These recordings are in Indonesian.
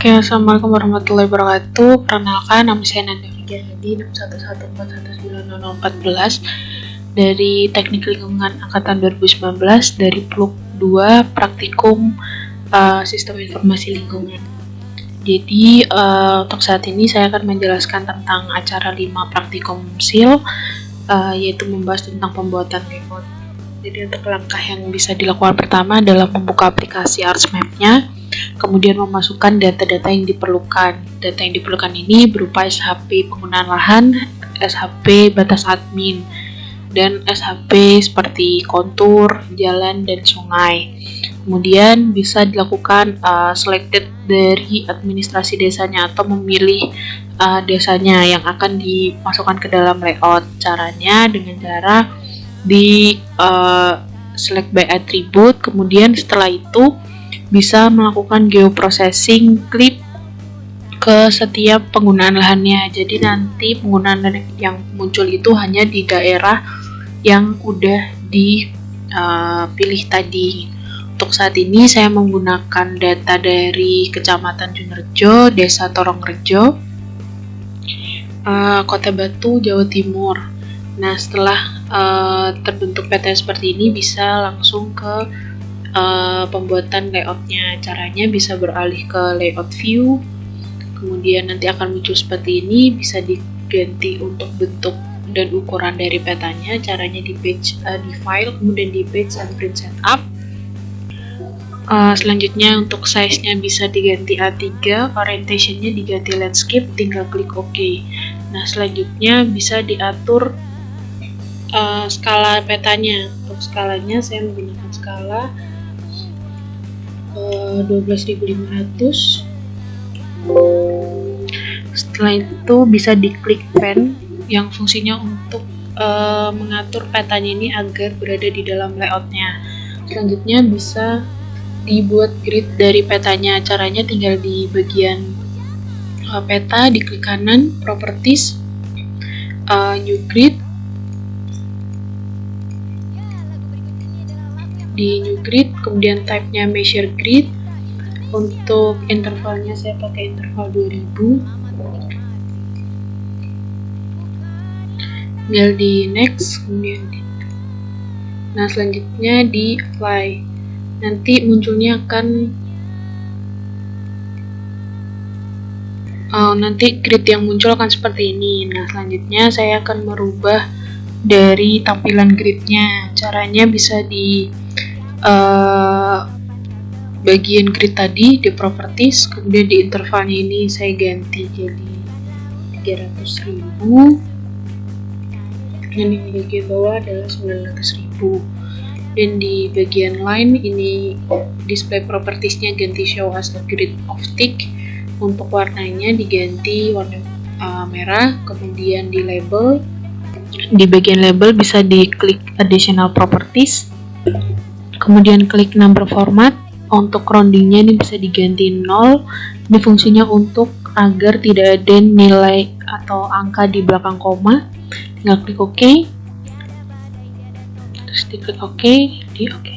Oke, assalamualaikum warahmatullahi wabarakatuh. Perkenalkan, nama saya Nanda Figyarhadi 611419014 dari Teknik Lingkungan Angkatan 2019 dari PLUK 2 Praktikum Sistem Informasi Lingkungan. Jadi untuk saat ini saya akan menjelaskan tentang acara 5 Praktikum SIL, yaitu membahas tentang pembuatan layout. Jadi untuk langkah yang bisa dilakukan pertama adalah membuka aplikasi ArtsMap-nya, kemudian memasukkan data-data yang diperlukan. Data yang diperlukan ini berupa SHP penggunaan lahan, SHP batas admin, dan SHP seperti kontur, jalan, dan sungai. Kemudian bisa dilakukan selected dari administrasi desanya atau memilih desanya yang akan dimasukkan ke dalam layout. Caranya dengan cara di select by attribute, kemudian setelah itu bisa melakukan geoprocessing klik ke setiap penggunaan lahannya. Jadi nanti penggunaan lahan yang muncul itu hanya di daerah yang udah dipilih tadi. Untuk saat ini saya menggunakan data dari Kecamatan Junrejo, Desa Torongrejo, Kota Batu, Jawa Timur. Nah, setelah terbentuk peta seperti ini, bisa langsung ke pembuatan layoutnya. Caranya bisa beralih ke layout view, kemudian nanti akan muncul seperti ini. Bisa diganti untuk bentuk dan ukuran dari petanya. Caranya di page, di file, kemudian di page and print setup. Selanjutnya untuk size-nya bisa diganti A3, orientation-nya diganti landscape, tinggal klik OK. Nah, selanjutnya bisa diatur skala petanya. Untuk skalanya saya menggunakan skala 12.500. Setelah itu bisa diklik pen yang fungsinya untuk mengatur petanya ini agar berada di dalam layoutnya. Selanjutnya bisa dibuat grid dari petanya. Caranya tinggal di bagian peta, diklik kanan, properties, new grid. Di new grid, kemudian type-nya measure grid. Untuk intervalnya saya pakai interval 2000. Tinggal di next, kemudian nah selanjutnya di apply. Nanti munculnya akan nanti grid yang muncul akan seperti ini. Nah, selanjutnya saya akan merubah dari tampilan gridnya. Caranya bisa di bagian grid tadi, di properties, kemudian di intervalnya ini saya ganti jadi 300.000, dan di bagian bawah adalah 900.000. Dan di bagian line ini display propertiesnya ganti show as a grid of tick. Untuk warnanya diganti warna merah. Kemudian di label, di bagian label bisa diklik additional properties, kemudian klik number format. Untuk roundingnya ini bisa diganti 0. Ini fungsinya untuk agar tidak ada nilai atau angka di belakang koma. Tinggal klik OK, terus diklik OK, di OK.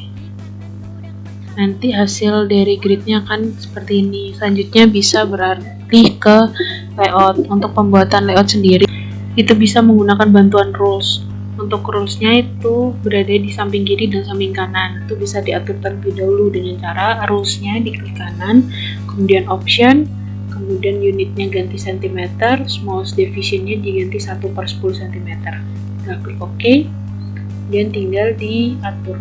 Nanti hasil dari gridnya akan seperti ini. Selanjutnya bisa beralih ke layout. Untuk pembuatan layout sendiri itu bisa menggunakan bantuan rules. Untuk rulesnya itu berada di samping kiri dan samping kanan. Itu bisa diatur terlebih dahulu dengan cara rulesnya diklik kanan, kemudian option, kemudian unitnya ganti cm, smallest divisionnya diganti 1/10 cm. Tinggal klik OK, dan tinggal diatur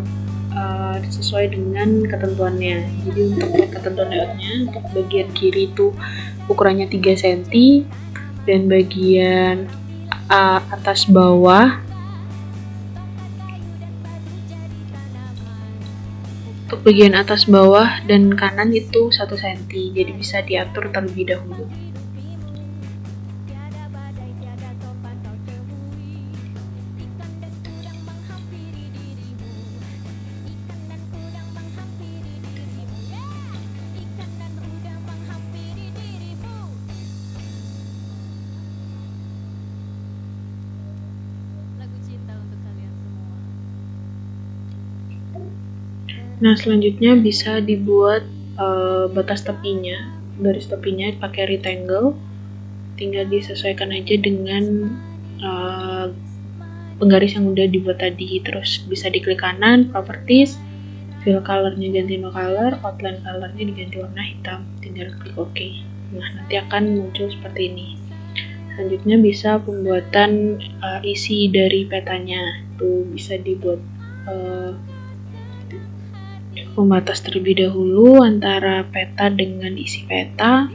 sesuai dengan ketentuannya. Jadi untuk ketentuan layoutnya, untuk bagian kiri itu ukurannya 3 cm, dan bagian atas bawah, untuk bagian atas bawah dan kanan itu 1 cm. Jadi bisa diatur terlebih dahulu. Nah, selanjutnya bisa dibuat batas tepinya. garis tepinya pakai rectangle, tinggal disesuaikan aja dengan penggaris yang udah dibuat tadi. Terus bisa diklik kanan, properties, fill colornya ganti no color, outline colornya diganti warna hitam, tinggal klik OK. Nah, nanti akan muncul seperti ini. Selanjutnya bisa pembuatan isi dari petanya. Tuh bisa dibuat pembatas terlebih dahulu antara peta dengan isi peta.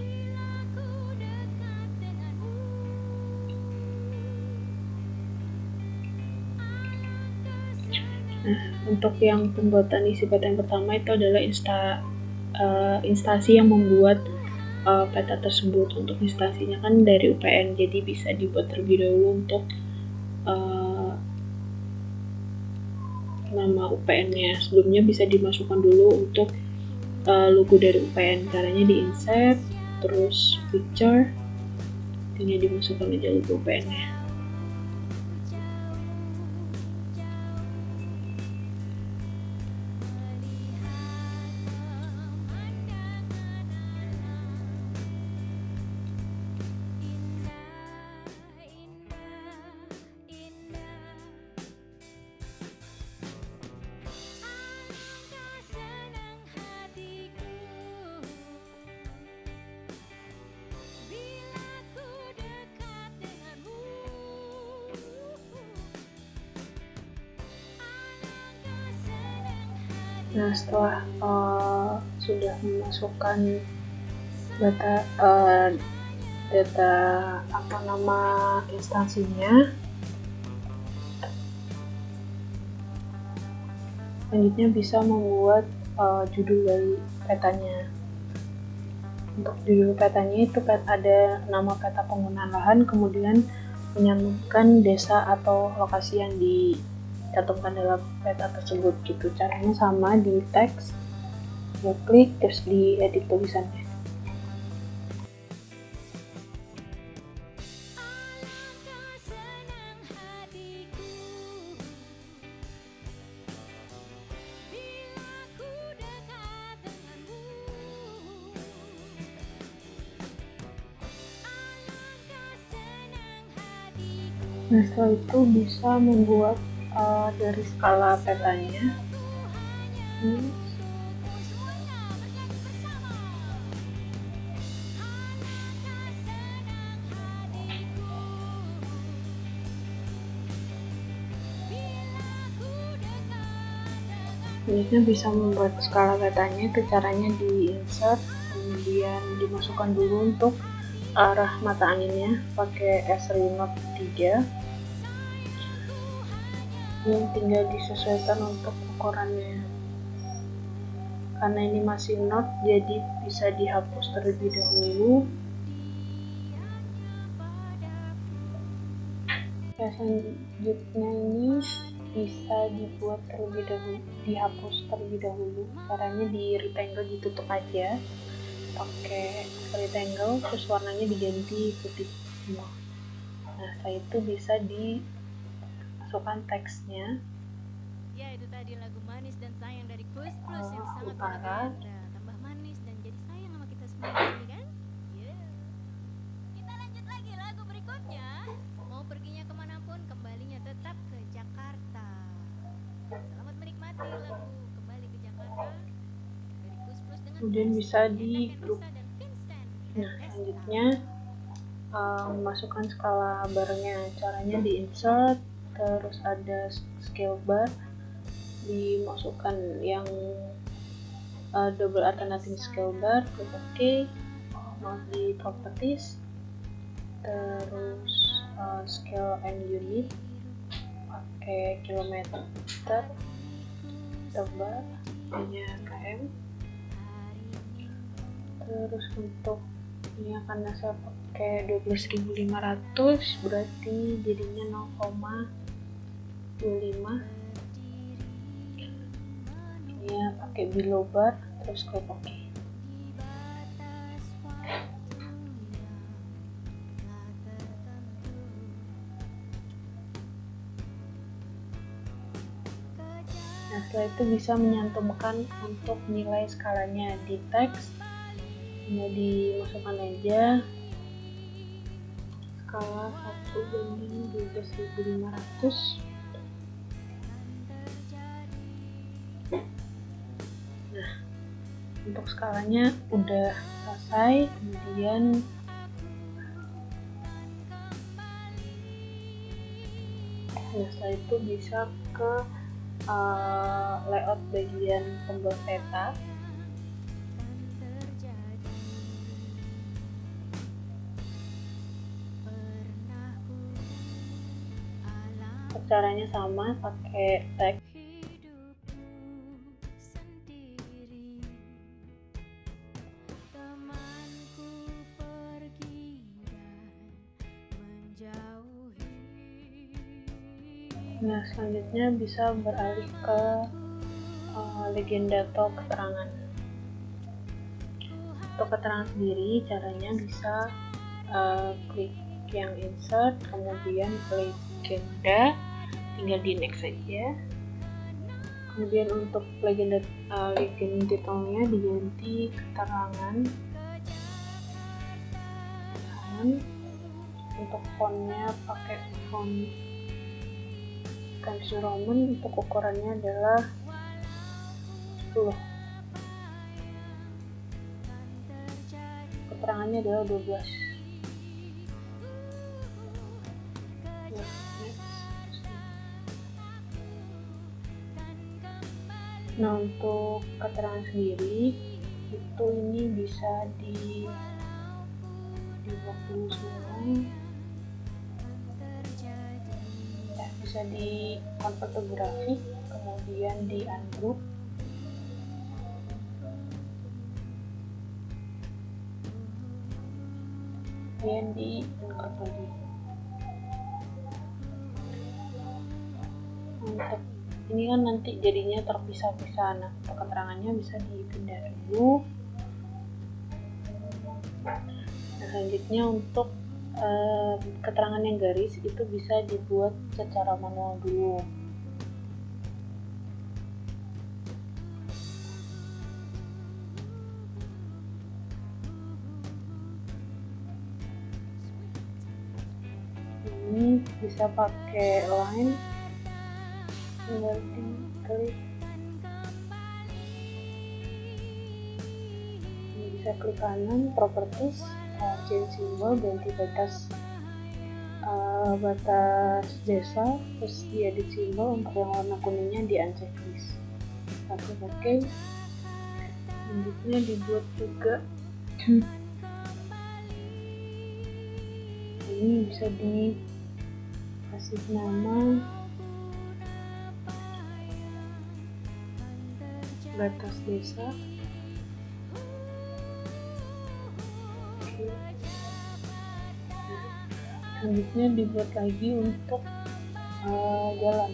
Nah, untuk yang pembuatan isi peta yang pertama itu adalah instansi yang membuat peta tersebut. Untuk instansinya kan dari UPN, jadi bisa dibuat terlebih dahulu untuk nama UPN-nya. Sebelumnya bisa dimasukkan dulu untuk logo dari UPN. Caranya di insert, terus picture, tinggal dimasukkan aja logo UPN-nya. Nah, setelah sudah memasukkan data atau nama instansinya, selanjutnya bisa membuat judul dari petanya. Untuk judul petanya itu ada nama peta penggunaan lahan, kemudian menyantumkan desa atau lokasi yang dicantumkan dalam peta tersebut gitu. Caranya sama, di teks, klik, terus di edit tulisannya. Nah, setelah itu bisa membuat dari skala petanya. Selanjutnya bisa membuat skala petanya, itu caranya di insert, kemudian dimasukkan dulu untuk arah mata anginnya pakai S3 Note 3. Ini tinggal disesuaikan untuk ukurannya. Karena ini masih note, jadi bisa dihapus terlebih dahulu. Selanjutnya ini bisa dibuat terlebih dahulu, dihapus terlebih dahulu. Caranya di rectangle ditutup aja, pakai rectangle, terus warnanya diganti putih semua. Nah, setelah itu bisa dimasukkan teksnya. Ya, itu tadi lagu Manis dan Sayang dari Kus Plus yang sangat utara. Tambah manis dan jadi sayang sama kita semua di sini kan? Yeah. Kita lanjut lagi lagu berikutnya. Mau perginya kemanapun, kembalinya tetap ke Jakarta. Selamat menikmati lagu Kembali ke Jakarta dari Kus Plus dengan kemudian bisa di grup. Nah, selanjutnya masukkan skala barnya. Caranya di insert, terus ada scale bar, dimasukkan yang double alternating scale bar, klik OK, mau di properties, terus scale and unit pakai kilometer, tebal hanya km. Terus untuk ini karena saya pakai 12.500, berarti jadinya 0,25. Ini pakai below bar, terus klik OK. Nah, setelah itu bisa menyantumkan untuk nilai skalanya di teks, tinggal dimasukkan aja skala 1:12.500. Nah, untuk skalanya udah selesai. Kemudian setelah itu bisa ke layout bagian pembuat peta. Caranya sama, pakai teks. Nah, selanjutnya bisa beralih ke legenda atau keterangan. Untuk keterangan sendiri, caranya bisa klik yang insert, kemudian ke legenda, tinggal di next saja. Kemudian untuk legenda titelnya diganti keterangan. Untuk fontnya pakai font Times New Roman. Untuk ukurannya adalah 10. Keterangannya adalah 12. Nah, untuk keterangan sendiri itu ini bisa dibuat dulu semua, bisa di convert to grafik, kemudian di ungroup, kemudian di ungroup lagi. Untuk ini kan nanti jadinya terpisah-pisah. Nah, untuk keterangannya bisa dipindah dulu. Nah, selanjutnya untuk keterangan yang garis itu bisa dibuat secara manual dulu. Ini bisa pakai line, tinggal diklik. Ini bisa klik kanan, properties, change symbol, ganti batas desa, terus di edit simbol. Untuk yang warna kuningnya di unchecklist. Oke. Selanjutnya dibuat juga ini bisa dikasih nama batas desa. Selanjutnya dibuat lagi untuk jalan.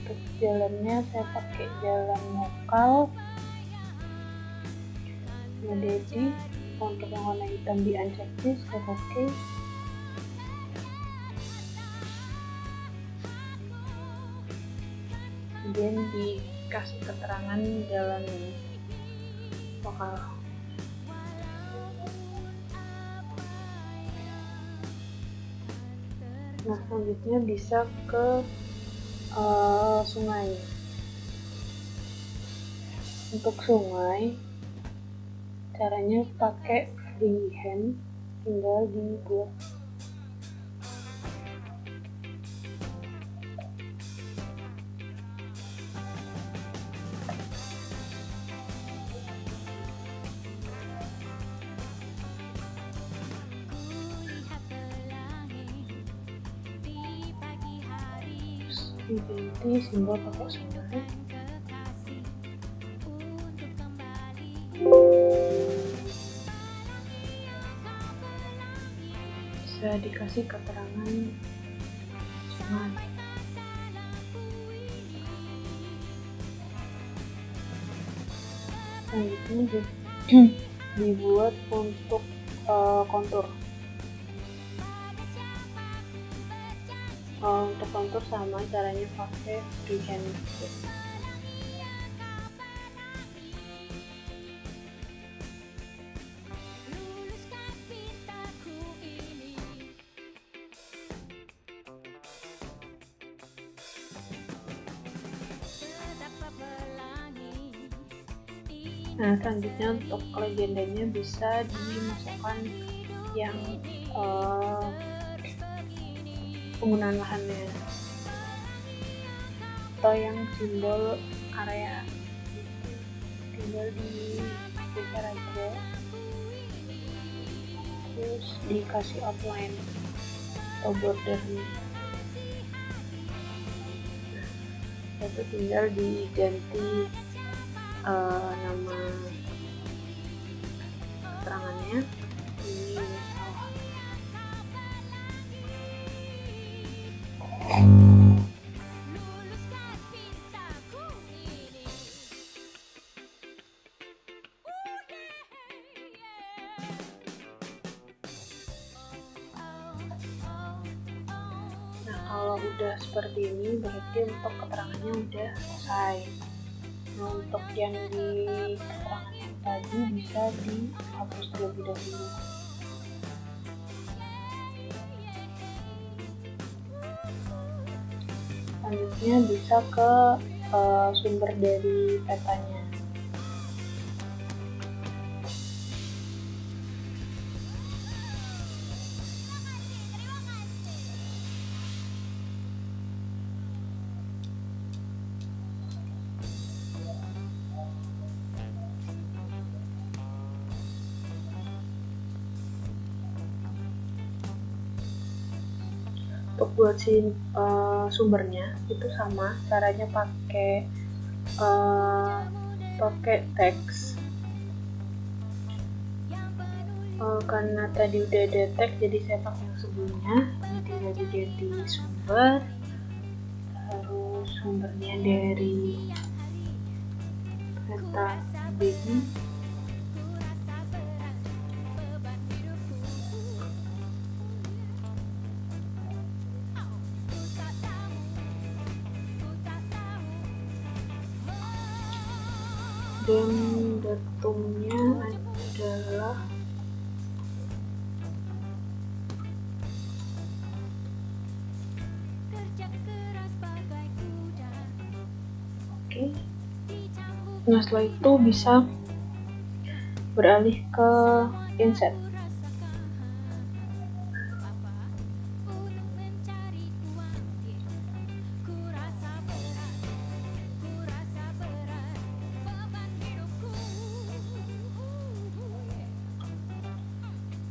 Untuk jalannya saya pakai jalan lokal. Ngedit. Untuk yang warna hitam di unchecklist, saya pakai. Kemudian dikasih keterangan jalan lokal. Nah, selanjutnya bisa ke sungai. Untuk sungai, caranya pakai freehand, tinggal dibuat. Diganti simbol pakai sungai. Bisa dikasih keterangan sungai. Selanjutnya dibuat untuk kontur. Untuk kontur sama, caranya pakai freehand. Nah, selanjutnya untuk legendanya bisa dimasukkan yang penggunaan lahannya atau yang simbol area, tinggal digeser aja, terus dikasih outline atau bordernya. Itu tinggal diganti nama keterangannya ini salah. Nah, kalau udah seperti ini berarti untuk keterangannya udah selesai. Nah, untuk yang di keterangan yang tadi bisa dihapus terlebih dahulu. Selanjutnya bisa ke sumber dari petanya. Untuk buat sumbernya itu sama, caranya pakai teks. Karena tadi udah ada teks, jadi saya pakai yang sebelumnya. Ini tinggal diganti sumber, terus sumbernya dari peta baby. Dan datumnya adalah oke. Nah, setelah itu bisa beralih ke insert.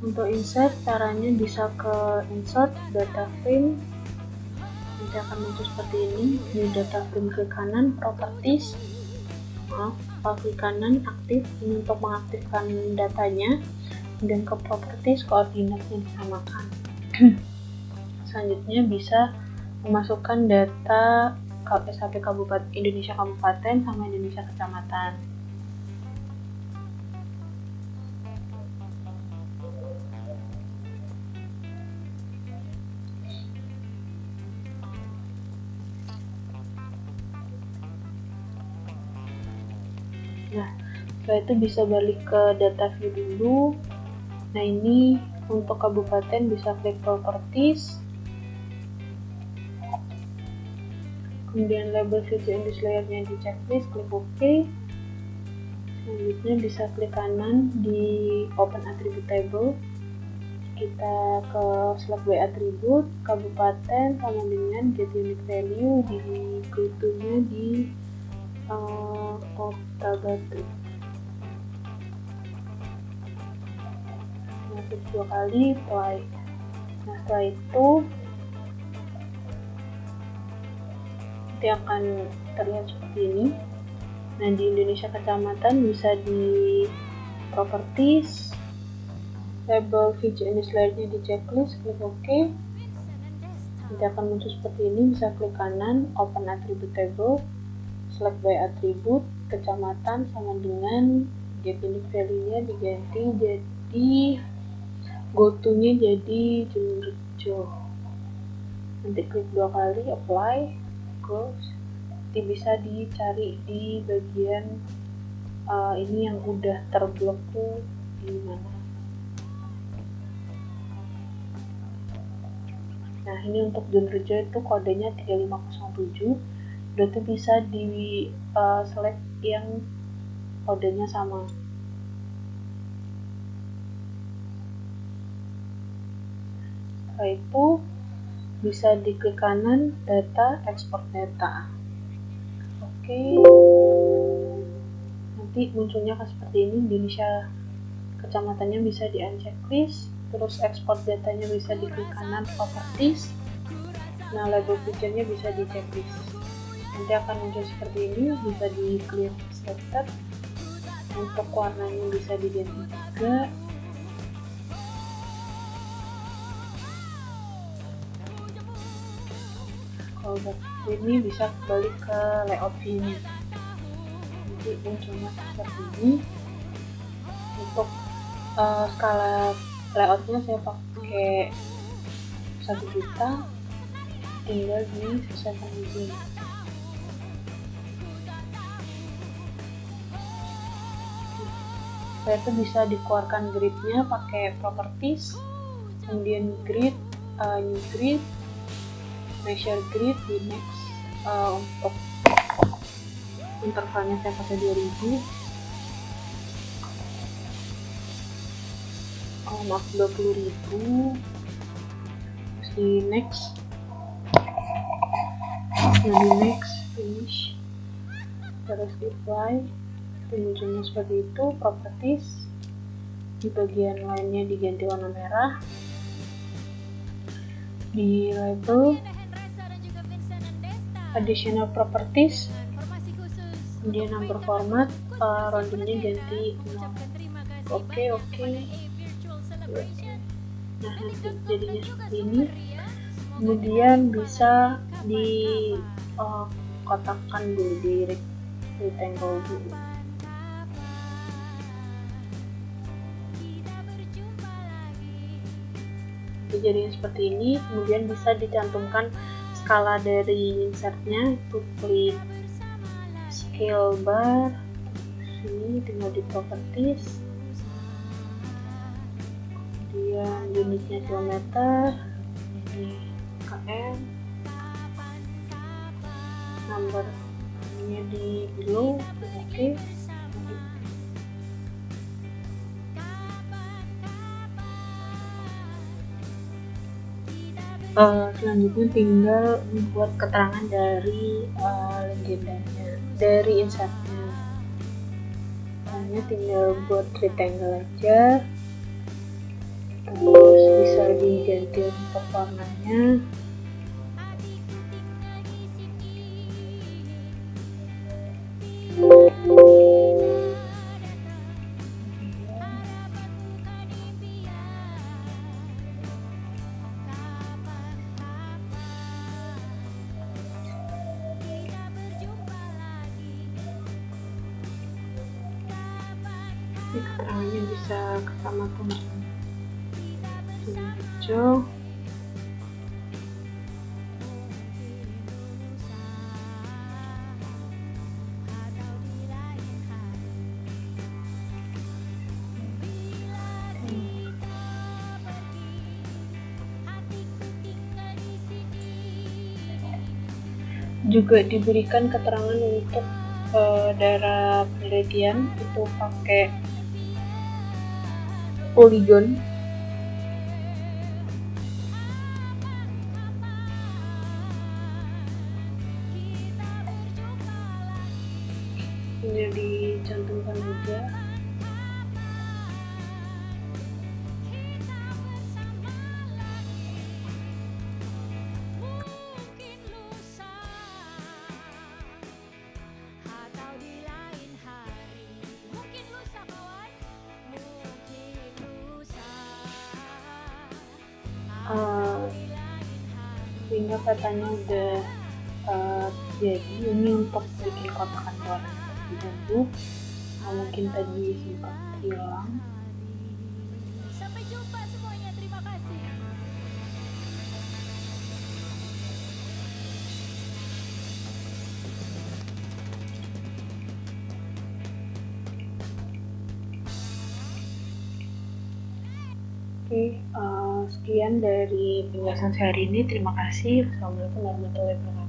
Untuk insert, caranya bisa ke insert data frame, nanti akan muncul seperti ini. Di data frame ke kanan, properties, klik kanan aktif, ini untuk mengaktifkan datanya, dan ke properties koordinatnya disamakan. Selanjutnya bisa memasukkan data SHP Kabupaten Indonesia Kabupaten sama Indonesia Kecamatan. Nah, setelah itu bisa balik ke data view dulu. Nah, ini untuk kabupaten bisa klik properties, kemudian label visual English layer-nya di checklist, klik OK. Selanjutnya bisa klik kanan di open attribute table, kita ke select by attribute, kabupaten sama dengan get unique value, di go-to-nya di Kota Batu. Nah, klik 2 kali apply. Nah, setelah itu nanti akan terlihat seperti ini. Nah, di Indonesia Kecamatan bisa di properties, label feature English layer-nya di checklist, klik OK. Nanti akan muncul seperti ini, bisa klik kanan open attribute table, select by attribute, kecamatan sama dengan get unique value-nya diganti jadi go-to-nya jadi Jemberjo. Nanti klik 2 kali apply, close. Nanti bisa dicari di bagian ini yang udah terblok tuh di mana. Nah, ini untuk Jemberjo itu kodenya 3507. Berarti bisa di select yang kodenya sama. Setelah itu bisa diklik kanan data, ekspor data. Oke, nanti munculnya seperti ini. Indonesia kecamatannya bisa di unchecklist, terus ekspor datanya bisa diklik kanan properties. Nah, label feature-nya bisa di checklist. Nanti akan muncul seperti ini, bisa di clear selected. Untuk warnanya bisa diganti juga. Kalau udah ini bisa kembali ke layout view-nya. Nanti munculnya seperti ini. Untuk skala layoutnya saya pakai 1 juta, tinggal disesuaikan izin. Saya tuh bisa dikeluarkan gridnya pakai properties, kemudian grid, new grid, measure grid di next. Untuk intervalnya saya pakai 2000, maaf 20.000, terus di next, finish, terus di apply. Munculnya seperti itu. Properties, di bagian lainnya diganti warna merah. Di label additional properties, kemudian number format, roundingnya ganti 0. Oke. Nah, nanti jadinya seperti ini. Kemudian bisa di kotakkan dulu, di rectangle dulu. Jadinya seperti ini. Kemudian bisa dicantumkan skala dari insertnya, itu klik scale bar sini, tinggal di properties, kemudian unitnya kilometer, ini km, numbernya di below. Oke. Selanjutnya tinggal membuat keterangan dari legendanya, dari insertnya. Hanya tinggal buat rectangle aja, terus bisa diganti untuk warnanya. Keterangannya bisa kecamatan hijau, juga diberikan keterangan untuk daerah penelitian itu pakai polygon. Ini dicantumkan juga. Sehingga katanya udah jadi. Ini untuk bikin kotakan warna seperti itu. Mungkin tadi sempat hilang. Sampai jumpa semuanya, terima kasih. Oke, sekian dari penjelasan saya hari ini. Terima kasih. Assalamualaikum warahmatullahi wabarakatuh.